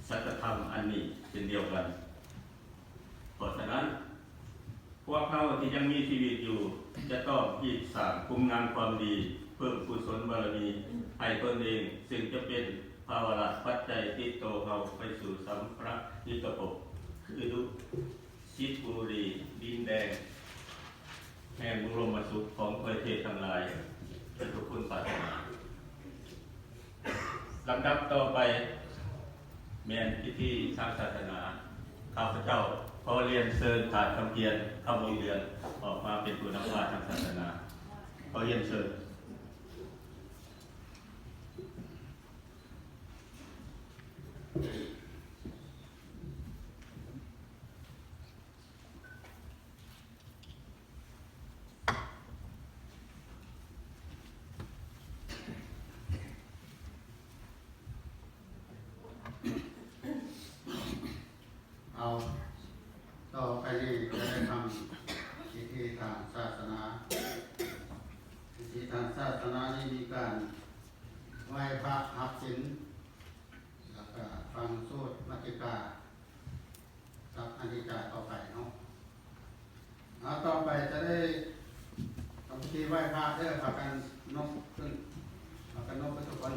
สัจธรรมอันนี้เช่นเดียวกันเพราะฉะนั้นพวกเขาที่ยังมีชีวิตอยู่จะต้องอีกสร้างคุณงามความดีเพิ่มกุศลบารมีให้ตนเองซึ่งจะเป็นภาวะปัจจัยที่โตเขาไปสู่สัมปยุตภพคือดุชิตบุรีดินแดงแห่งบรมสุขของประเทศทั้งหลายเป็นทุกคนปรารถนาลำดับต่อไปแม่นพิธีทางศาสนาข้าพเจ้าขอเรียนเชิญถาดคำเพียรคำวงเดือนออกมาเป็นผู้นำพาทางศาสนาขอเรียนเชิญเอาต่อไปนี้จะได้ทำพิธีทางศาสนาพิธีทางศาสนานี้มีการไหว้พระหับศีลแล้วก็ฟังสวดมัตติกากับอธิษฐานต่อไปเนาะต่อไปจะได้ทำพิธีไหว้พระเด้อพากันนกขึ้นพากันนกไปทุกคน